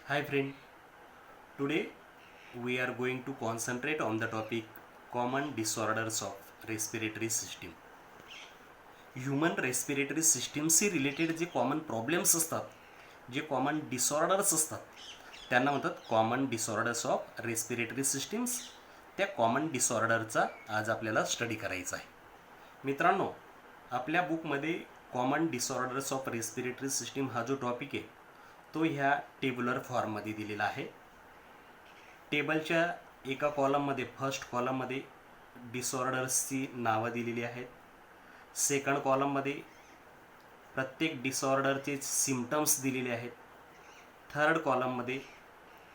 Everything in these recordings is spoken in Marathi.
Hi friend, today we are going to concentrate on the topic common disorders of respiratory system. Human respiratory सिस्टीमशी रिलेटेड जे कॉमन प्रॉब्लेम्स असतात, जे कॉमन डिसऑर्डर्स असतात, त्यांना म्हणतात common disorders of respiratory systems. त्या कॉमन डिसऑर्डरचा आज आपल्याला स्टडी करायचा आहे. मित्रांनो, आपल्या बुकमध्ये common disorders of respiratory system हा जो टॉपिक आहे तो ह्या टेब्युलर फॉर्ममध्ये दिलेला आहे. टेबलच्या एका कॉलममध्ये फर्स्ट कॉलममध्ये डिसऑर्डर्सची नावं दिलेली आहेत. सेकंड कॉलममध्ये प्रत्येक डिसऑर्डरचे सिम्पटम्स दिलेले आहेत. थर्ड कॉलममध्ये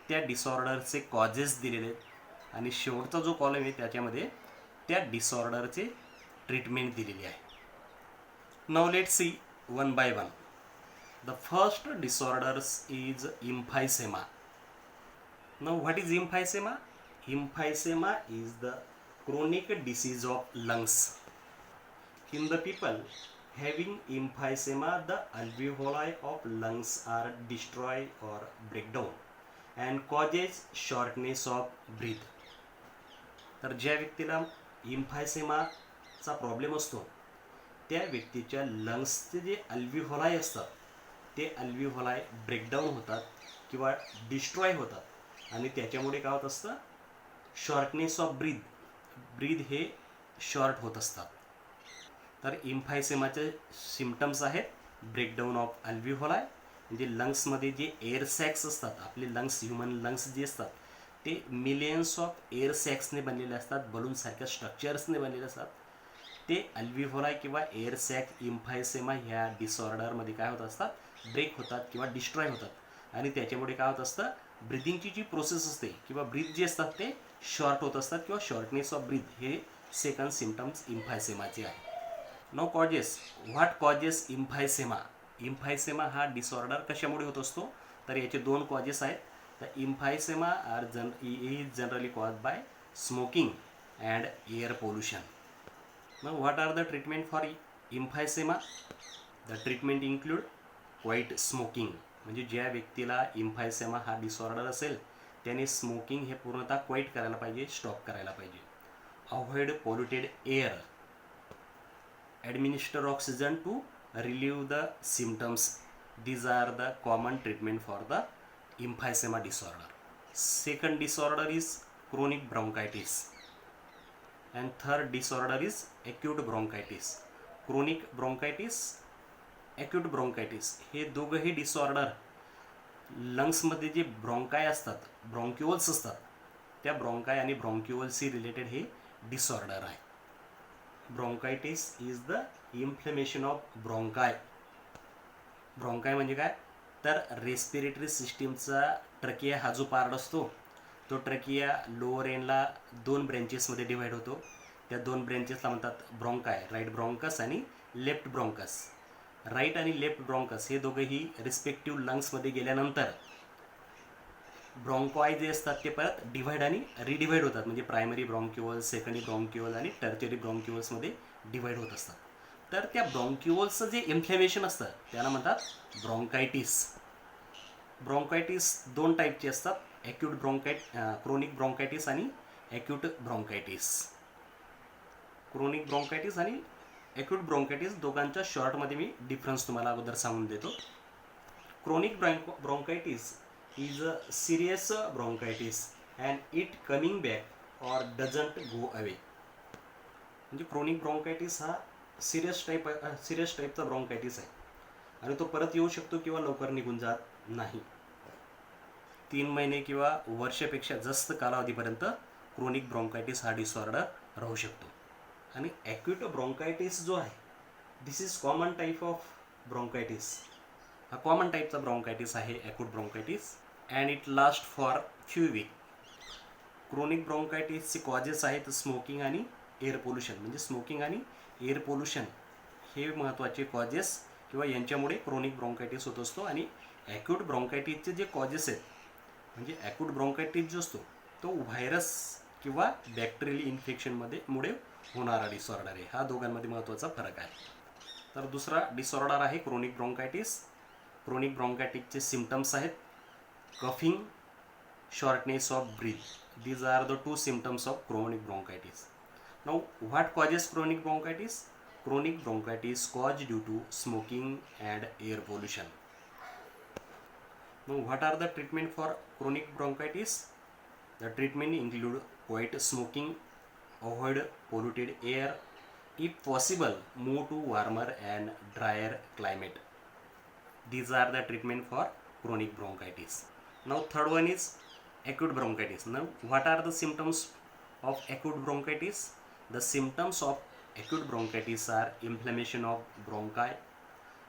त्या डिसऑर्डरचे कॉजेस दिलेले आहेत आणि शेवटचा जो कॉलम आहे त्याच्यामध्ये त्या डिसऑर्डरचे ट्रीटमेंट दिलेली आहे. Now let's see one by one. The first disorders is emphysema. Now what is emphysema? Emphysema is the chronic disease of lungs. In the people having emphysema, the alveoli of lungs are destroyed or break down and causes shortness of breath. तर ज्या व्यक्तीला इम्फायसेमाचा प्रॉब्लेम असतो त्या व्यक्तीच्या लंग्सचे जे अल्व्हिओलाई असतात ते अल्व्हिओलाई ब्रेकडाऊन होतात किंवा डिस्ट्रॉय होतात आणि त्याच्यामुळे काय होत असतं, शॉर्टनेस ऑफ ब्रीद हे शॉर्ट होत असतात. तर इम्फायसेमाचे सिम्पटम्स आहेत ब्रेकडाऊन ऑफ अल्व्हिओलाई, म्हणजे लंग्समध्ये जे एअर सॅक्स असतात, आपले लंग्स ह्युमन लंग्स जे असतात ते मिलियन्स ऑफ एअर सॅक्सने बनलेले असतात, बलूनसारख्या स्ट्रक्चर्सने बनलेले असतात. ते अल्व्हिओलाई किंवा एअर सॅक इम्फायसेमा ह्या डिसऑर्डरमध्ये काय होत असतात, ब्रेक होतात किंवा डिस्ट्रॉय होतात आणि त्याच्यामुळे काय होत असतं, ब्रिदिंगची जी प्रोसेस असते किंवा ब्रीथ जे असतात ते शॉर्ट होत असतात किंवा शॉर्टनेस ऑफ ब्रीथ हे सेकंड सिम्पटम्स इम्फायसेमाचे आहे. No causes. What causes emphysema? Emphysema हा डिसऑर्डर कशामुळे होत असतो, तर याचे दोन कॉजेस आहेत. तर emphysema is generally cause by smoking and air pollution. Now what are the treatment for emphysema? The treatment include quit smoking. म्हणजे ज्या व्यक्तीला इम्फायसेमा हा डिसऑर्डर असेल त्याने स्मोकिंग हे पूर्णतः क्वाईट करायला पाहिजे, स्टॉप करायला पाहिजे. Avoid polluted air. Administer oxygen to relieve the symptoms. These are the common treatment for the emphysema disorder. Second disorder is chronic bronchitis and third disorder is acute bronchitis. Chronic bronchitis, acute bronchitis हे दोघंही डिसऑर्डर लंग्समध्ये जे ब्रॉन्काय असतात, ब्रॉन्क्युअल्स असतात, त्या ब्रॉन्काय आणि ब्रॉन्क्युअल्सशी रिलेटेड हे डिसऑर्डर आहे. Bronchitis is the inflammation of bronchi. Bronchi म्हणजे काय, तर रेस्पिरेटरी सिस्टीमचा ट्रकिया हा जो पार्ट असतो तो ट्रकिया लोअर एंडला दोन ब्रँचेसमध्ये डिवाईड होतो. त्या दोन ब्रँचेसला म्हणतात ब्रॉन्काय, राईट ब्रॉन्कस आणि लेफ्ट ब्रॉन्कस. राईट आणि लेफ्ट ब्रॉन्कस हे दोघंही रिस्पेक्टिव्ह लंग्समध्ये गेल्यानंतर ब्रॉन्कॉय जे असतात ते परत डिवाईड आणि रिडिवाईड होतात, म्हणजे प्रायमरी ब्रॉन्क्युअल्स, सेकंडरी ब्रॉन्क्युअल आणि टर्चरी ब्रॉन्क्युअल्समध्ये डिवाईड होत असतात. तर त्या ब्रॉन्क्युअल्सचं जे इन्फ्लेमेशन असतं त्याला म्हणतात ब्रॉन्कायटिस. ब्रॉन्कायटिस दोन टाईपचे असतात, ॲक्यूट क्रोनिक ब्रॉन्कायटिस आणि ॲक्यूट ब्रॉन्कायटिस. क्रोनिक ब्रॉन्कायटिस आणि ॲक्यूट ब्रॉन्कायटिस दोघांच्या शॉर्टमध्ये मी डिफरन्स तुम्हाला अगोदर सांगून देतो. Chronic bronchitis is a serious bronchitis and it coming back or doesn't go away. म्हणजे क्रोनिक ब्रॉन्कायटिस हा सिरियस टाईपचा ब्रॉन्कायटिस आहे आणि तो परत येऊ शकतो किंवा लवकर निघून जात नाही. 3 महिने किंवा वर्षापेक्षा जास्त कालावधीपर्यंत क्रोनिक ब्रॉन्कायटिस हा डिसऑर्डर राहू शकतो. आणि ॲक्यूट ब्रॉन्कायटिस जो आहे, this is common type of bronchitis. हा कॉमन टाईपचा ब्रॉन्कायटिस आहे acute bronchitis and it last for few week. Chronic ब्रॉन्कायटिसचे कॉजेस आहेत स्मोकिंग आणि एअर पोल्युशन. म्हणजे स्मोकिंग आणि एअर पोल्युशन हे महत्त्वाचे कॉजेस किंवा यांच्यामुळे क्रोनिक ब्रॉन्कायटिस होत असतो. आणि ॲक्यूट ब्रॉन्कायटिसचे जे कॉजेस आहेत, म्हणजे ॲक्यूट ब्रॉन्कायटिस जो असतो तो व्हायरस किंवा बॅक्टेरियल इन्फेक्शनमुळे होणारा डिसऑर्डर आहे. हा दोघांमध्ये महत्त्वाचा फरक आहे. तर दुसरा डिसऑर्डर आहे क्रोनिक ब्रॉन्कायटिस. क्रोनिक ब्रॉन्कायटिसचे सिम्पटम्स आहेत coughing, shortness of breath. These are the two symptoms of chronic bronchitis. Now, what causes chronic bronchitis? Chronic bronchitis caused due to smoking and air pollution. Now, what are the treatment for chronic bronchitis? The treatment include quiet smoking, avoid polluted air, if possible move to warmer and drier climate. These are the treatment for chronic bronchitis. Now, third one is acute bronchitis. Now, what are the symptoms of acute bronchitis? The symptoms of acute bronchitis are inflammation of bronchi,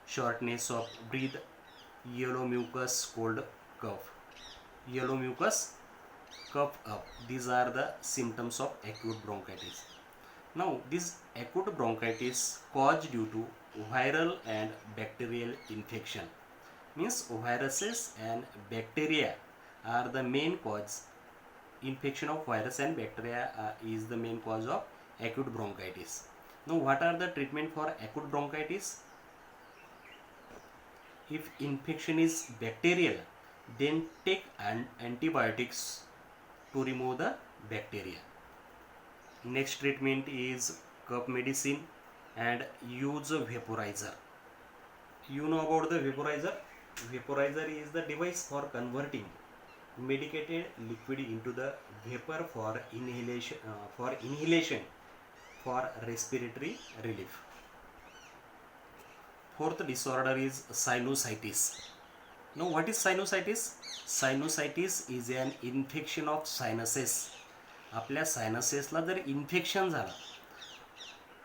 shortness of breath, yellow mucus, cold, cough. Yellow mucus, cough up. These are the symptoms of acute bronchitis. Now, this acute bronchitis caused due to viral and bacterial infection. Means viruses and bacteria are the main cause. Infection of virus and bacteria is the main cause of acute bronchitis. Now, what are the treatment for acute bronchitis? If infection is bacterial, then take antibiotics to remove the bacteria. Next treatment is cough medicine and use a vaporizer. You know about the vaporizer? Vaporizer is the device for converting medicated liquid into the vapor for inhalation for respiratory relief. Fourth disorder is sinusitis. Now, what is sinusitis? Sinusitis is an infection of sinuses. आपल्या सायनसेसला जर इन्फेक्शन झालं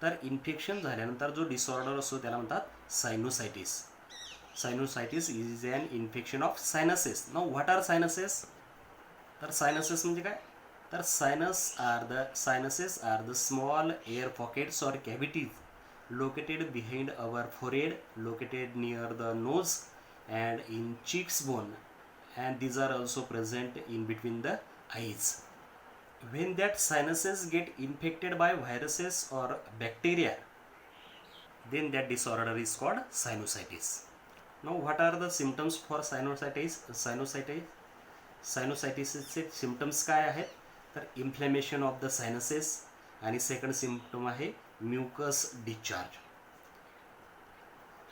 तर इन्फेक्शन झाल्यानंतर जो डिसऑर्डर असतो त्याला म्हणतात sinusitis. Sinusitis is an infection of sinuses. Now what are sinuses? तर सायनसेस म्हणजे काय? तर sinuses are the small air pockets or cavities located behind our forehead, located near the nose and in cheeks bone, and these are also present in between the eyes. When that sinuses get infected by viruses or bacteria, then that disorder is called sinusitis. Now, what are the symptoms for sinusitis? Sinusitisचे symptoms काय आहेत? तर inflammation of the sinuses आणि second symptom आहे mucus discharge.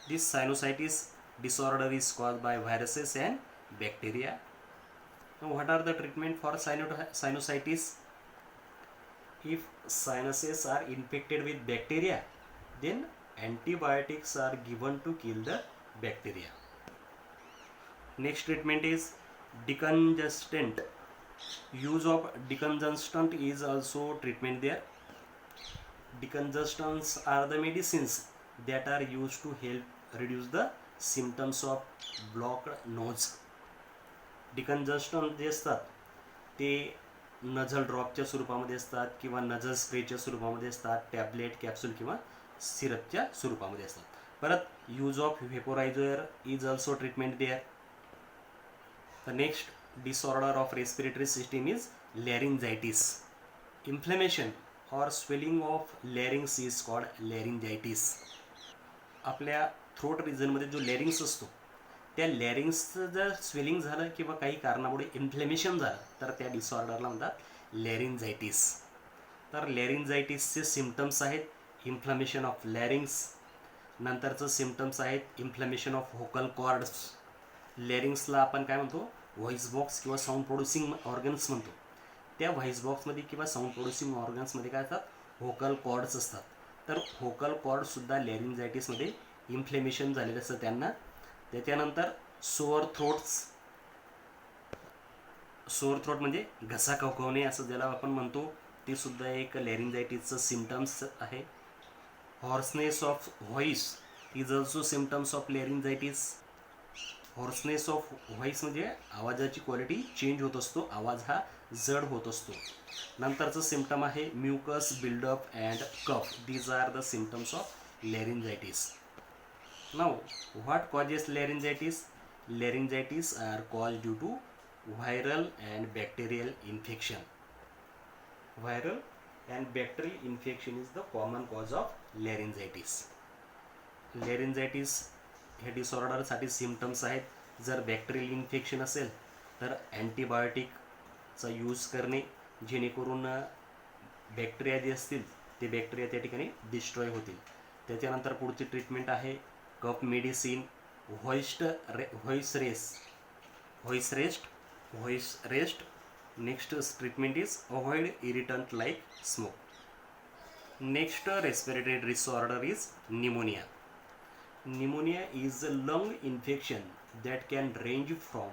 This sinusitis disorder is caused by viruses and bacteria. Now, what are the treatment for sinusitis? If sinuses are infected with bacteria, then antibiotics are given to kill the bacteria. Next treatment is decongestant. Use of decongestant is also treatment there. Decongestants are the medicines that are used to help reduce the symptoms of blocked nose. Decongestant जे असतात ते नझल ड्रॉपच्या स्वरूपामध्ये असतात किंवा नझल स्प्रेच्या स्वरूपामध्ये असतात, टॅबलेट, कॅप्सूल किंवा सिरपच्या स्वरूपामध्ये असतात. परत use of vaporiser is also treatment there. The next disorder of respiratory system is laryngitis. Inflammation or swelling of larynx is called laryngitis. आपल्या थ्रोट रिजनमध्ये जो लॅरिंग्स असतो त्या लॅरिंग्सचं जर स्वेलिंग झालं किंवा काही कारणामुळे इन्फ्लेमेशन झालं तर त्या डिसऑर्डरला म्हणतात लॅरिंजायटिस. तर लॅरिंजायटिसचे सिम्पटम्स आहेत इन्फ्लेमेशन ऑफ लॅरिंग्स, नंतरचं सिम्पटम्स आहेत इन्फ्लेमेशन ऑफ व्होकल कॉर्ड्स. लॅरिंग्सला आपण काय म्हणतो? व्हॉइस बॉक्स किंवा साऊंड प्रोड्युसिंग ऑर्गन्स म्हणतो. त्या व्हॉइस बॉक्समध्ये किंवा साऊंड प्रोड्युसिंग ऑर्गन्समध्ये काय असतात? व्होकल कॉर्ड्स असतात. तर व्होकल कॉर्डसुद्धा लॅरिंजायटिसमध्ये इन्फ्लेमेशन झालेलं असतं त्यांना. त्याच्यानंतर सोअर थ्रोट म्हणजे घसा खवखवणे असं ज्याला आपण म्हणतो ते सुद्धा एक लॅरिंजायटिसचं सिम्पटम्स आहे. Hoarseness of voice is also symptoms of laryngitis. Hoarseness of voice म्हणजे आवाजाची क्वालिटी चेंज होत असतो, आवाज हा जड होत असतो. नंतरचं सिम्पटम आहे mucus buildup and cough. These are the symptoms of laryngitis. Now what causes laryngitis? Laryngitis are cause due to viral and bacterial infection. Viral and bacterial infection is the common cause of laryngitis. Laryngitis हे डिसऑर्डरसाठी सिम्पटम्स आहेत. जर बॅक्टेरियल इन्फेक्शन असेल तर अँटीबायोटिकचा यूज करणे जेणेकरून बॅक्टेरिया जे असतील ते बॅक्टेरिया त्या ठिकाणी डिस्ट्रॉय होतील. त्याच्यानंतर पुढची ट्रीटमेंट आहे cough medicine, voice rest. Next treatment is avoid irritant like smoke. Next respiratory disorder is pneumonia. Pneumonia is a lung infection that can range from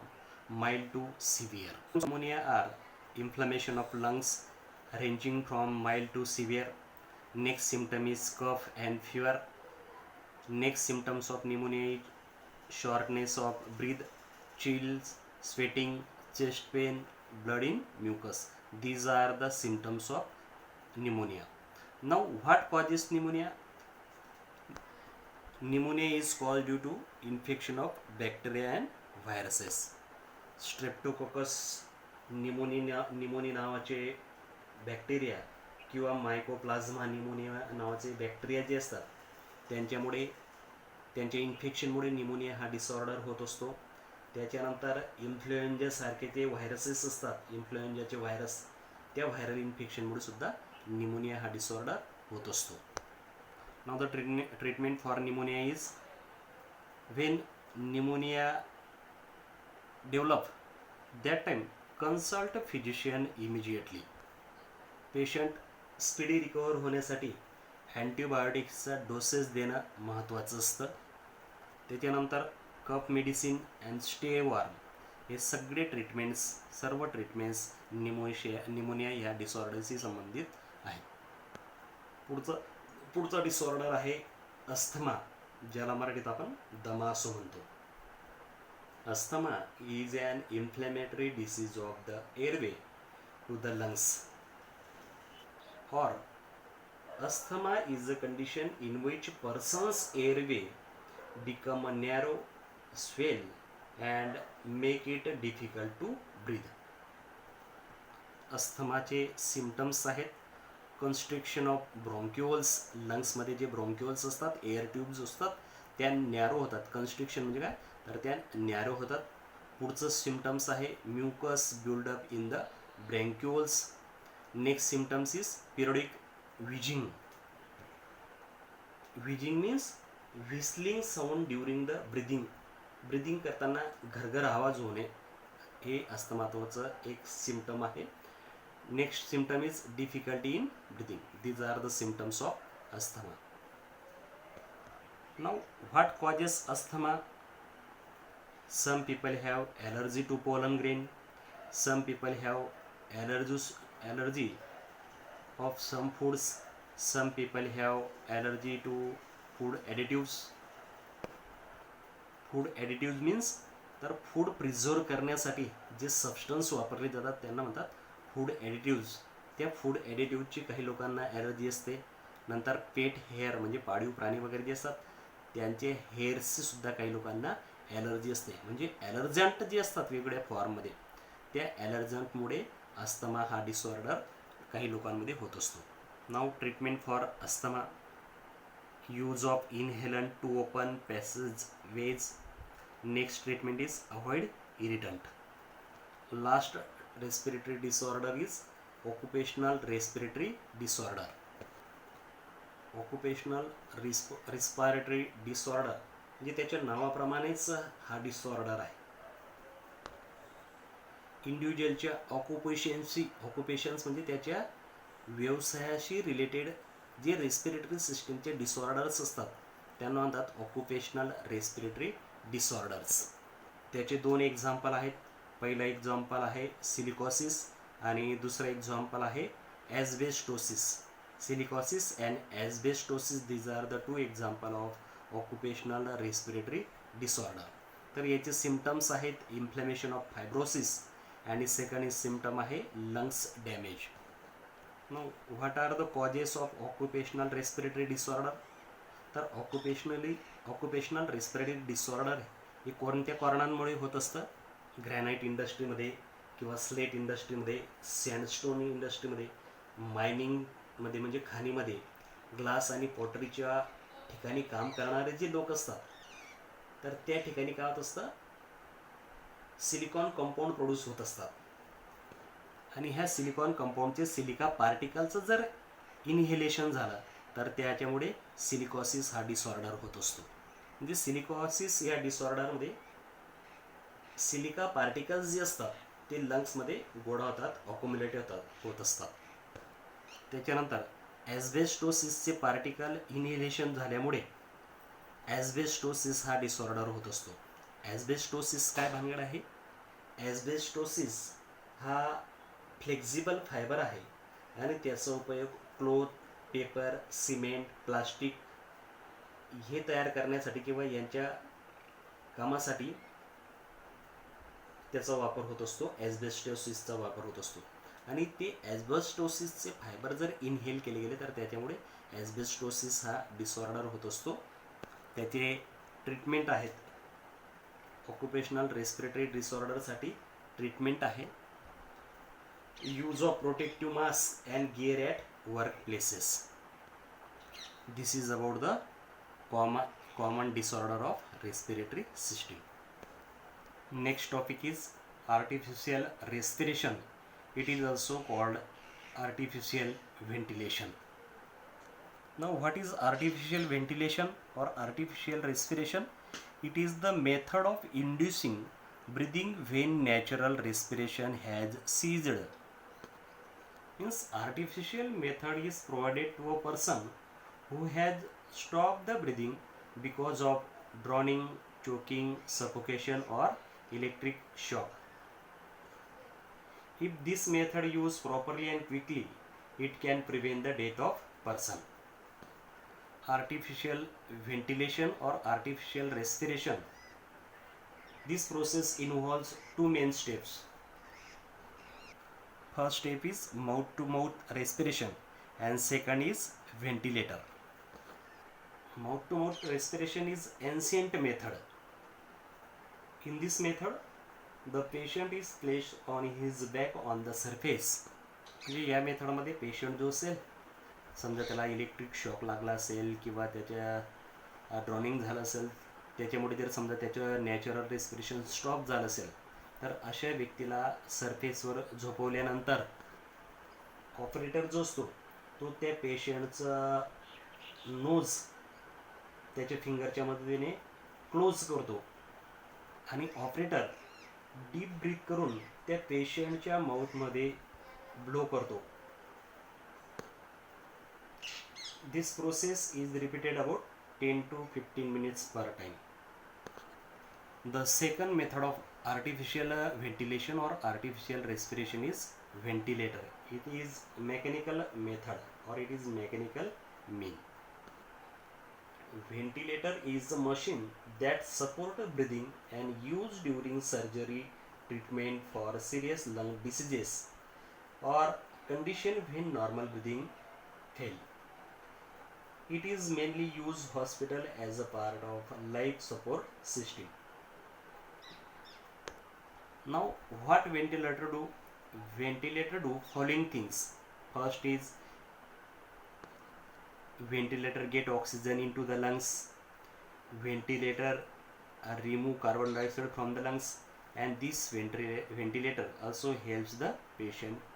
mild to severe. Pneumonia are inflammation of lungs ranging from mild to severe. Next symptom is cough and fever. Next symptoms of pneumonia is shortness of breath, chills, sweating, chest pain, blood in mucus. These are the symptoms of pneumonia. Now, what causes pneumonia? Pneumonia is caused due to infection of bacteria and viruses. Streptococcus pneumoniae नावाचे बॅक्टेरिया किंवा मायकोप्लाझ्मा न्यूमोनिया नावाचे बॅक्टेरिया जे असतात त्यांच्यामुळे त्यांच्या इन्फेक्शनमुळे न्यूमोनिया हा डिसऑर्डर होत असतो. त्याच्यानंतर इन्फ्लुएंजासारखे ते व्हायरसेस असतात, इन्फ्लुएंजाचे व्हायरस, त्या व्हायरल इन्फेक्शनमुळे सुद्धा न्यूमोनिया हा डिसऑर्डर होत असतो. Now the treatment for pneumonia is when pneumonia develop, that time consult physician immediately. Patient speedy recover होण्यासाठी अँटीबायोटिक्सचा डोसेस देणं महत्त्वाचं असतं. त्याच्यानंतर कफ मेडिसिन अँड स्टे वॉर्म हे सर्व ट्रीटमेंट्स न्यूमोनिया या डिसऑर्डरशी संबंधित आहेत. पुढचा डिसऑर्डर आहे अस्थमा, ज्याला मराठीत आपण दमा असं म्हणतो. Asthma is an inflammatory disease of the airway to the lungs. और asthma is a condition in which person's airway become narrow, swell and make it difficult to breathe. अस्थमाचे सिम्पटम्स आहेत कन्स्ट्रिक्शन ऑफ ब्रॉन्क्युअल्स. लंग्समध्ये जे ब्रॉन्क्युअल्स असतात, एअर ट्यूब्स असतात, त्या नॅरो होतात. कन्स्ट्रिक्शन म्हणजे काय, तर त्या नॅरो होतात. पुढचं सिम्पटम्स आहे mucus buildup in the bronchioles. Next symptoms is periodic wheezing. Wheezing means whistling sound during the breathing करताना घरघर आवाज होणे, हे अस्थमाचं एक सिम्पटम आहे. Next symptom is difficulty in breathing. These are the symptoms of asthma. Now, what causes asthma? Some people have allergy to pollen grain. Some people have allergy of some foods. Some people have allergy to food additives. Food additives means तर फूड प्रिझर्व करण्यासाठी जे सबस्टन्स वापरले जातात त्यांना म्हणतात फूड ॲडिटिव्ज. त्या फूड ॲडिटिव्हची काही लोकांना ॲलर्जी असते. नंतर पेट हेअर म्हणजे पाळीव प्राणी वगैरे जे असतात त्यांचे हेअर्सची सुद्धा काही लोकांना ॲलर्जी असते. म्हणजे ॲलर्जंट जे असतात वेगवेगळ्या फॉर्ममध्ये, त्या ॲलर्जंटमुळे अस्थमा हा डिसऑर्डर काही लोकांमध्ये होत असतो. Now treatment for asthma, use of inhalant to open passageways. Next treatment is avoid irritant. Last respiratory disorder is occupational respiratory disorder. Occupational respiratory disorder म्हणजे त्याच्या नावाप्रमाणेच हा डिसऑर्डर आहे. इंडिव्हिज्युअलच्या ऑक्युपेशन्स म्हणजे त्याच्या व्यवसायाशी रिलेटेड जे रेस्पिरेटरी सिस्टीमचे डिसऑर्डर्स असतात त्यांना म्हणतात ऑक्युपेशनल रेस्पिरेटरी डिसऑर्डर्स. त्याचे दोन एक्झाम्पल आहेत. पहिला एक्झाम्पल आहे सिलिकॉसिस आणि दुसरा एक्झाम्पल आहे asbestosis. Silicosis and asbestosis, these are the two example of occupational respiratory disorder. तर याचे सिम्पटम्स आहेत इन्फ्लेमेशन ऑफ फायब्रोसिस आणि सेकंड सिम्पटम आहे lungs damage. Now what are the causes of occupational respiratory disorder? तर ऑक्युपेशनल रेस्पिरेटरी डिसऑर्डर हे कोणत्या कारणांमुळे होत असतं? ग्रॅनाइट इंडस्ट्रीमध्ये किंवा स्लेट इंडस्ट्रीमध्ये, सँडस्टोन इंडस्ट्रीमध्ये, मायनिंगमध्ये म्हणजे खाणीमध्ये, ग्लास आणि पॉटरीच्या ठिकाणी काम करणारे जे लोक असतात तर त्या ठिकाणी काय होत असतं, सिलिकॉन कंपाऊंड प्रोड्यूस होत असतात आणि ह्या सिलिकॉन कंपाऊंडचे सिलिका पार्टिकलचं जर इनहेलेशन झालं तर त्याच्यामुळे सिलिकॉसिस हा डिसऑर्डर होत असतो. म्हणजे सिलिकॉसिस या डिसऑर्डरमध्ये सिलिका पार्टिकल्स जे असतात ते लंग्समध्ये गोळा होतात, अकोम्युलेट होत असतात. त्याच्यानंतर ॲस्बेस्टोसिसचे पार्टिकल इनहेलेशन झाल्यामुळे ॲस्बेस्टोसिस हा डिसऑर्डर होत असतो. ॲस्बेस्टोसिस काय भानगड आहे? ॲस्बेस्टोसिस हा फ्लेक्झिबल फायबर आहे आणि त्याचा उपयोग क्लोथ, पेपर, सिमेंट, प्लास्टिक हे तयार करण्यासाठी किंवा यांच्या कामासाठी त्याचा वापर होत असतो. ॲस्बेस्टोसिसचा वापर होत असतो आणि ते ॲस्बेस्टोसिसचे फायबर जर इनहेल केले गेले तर त्याच्यामुळे ॲस्बेस्टोसिस हा डिसऑर्डर होत असतो. त्याचे ट्रीटमेंट आहेत. ऑक्युपेशनल रेस्पिरेटरी डिसऑर्डरसाठी ट्रीटमेंट आहे. Use of protective mask and gear at work places. This is about the common disorder of respiratory system. Next topic is artificial respiration. It is also called artificial ventilation. Now, what is artificial ventilation or artificial respiration? It is the method of inducing breathing when natural respiration has ceased. Means artificial method is provided to a person who has stopped the breathing because of drowning, choking, suffocation or electric shock. If this method used properly and quickly, it can prevent the death of person. Artificial ventilation or artificial respiration. This process involves two main steps. First step is mouth to mouth respiration and second is ventilator. Mouth to mouth respiration is ancient method. In this method, the patient is placed on his back on the surface. म्हणजे या मेथडमध्ये पेशंट जो असेल, समजा त्याला इलेक्ट्रिक शॉक लागला असेल किंवा त्याच्या ड्रॉनिंग झालं असेल, त्याच्यामुळे जर समजा त्याचं नॅचरल रेस्पिरेशन स्टॉप झालं असेल तर अशा व्यक्तीला सरफेसवर झोपवल्यानंतर ऑपरेटर जो असतो तो त्या पेशंटचा नोज त्याच्या फिंगरच्या मदतीने क्लोज करतो आणि ऑपरेटर डीप ब्रीथ करून त्या पेशंटच्या माउथमध्ये ब्लो करतो. This process is repeated about 10 to 15 minutes per time. The second method of artificial ventilation or artificial respiration is ventilator. It is mechanical method or it is mechanical mean. Ventilator is a machine that support breathing and used during surgery, treatment for serious lung diseases or condition when normal breathing fail. It is mainly used hospital as a part of life support system. Now, what ventilator do? Ventilator do following things. First is ventilator get oxygen into the lungs. Ventilator remove carbon dioxide from the lungs, and this ventilator also helps the patient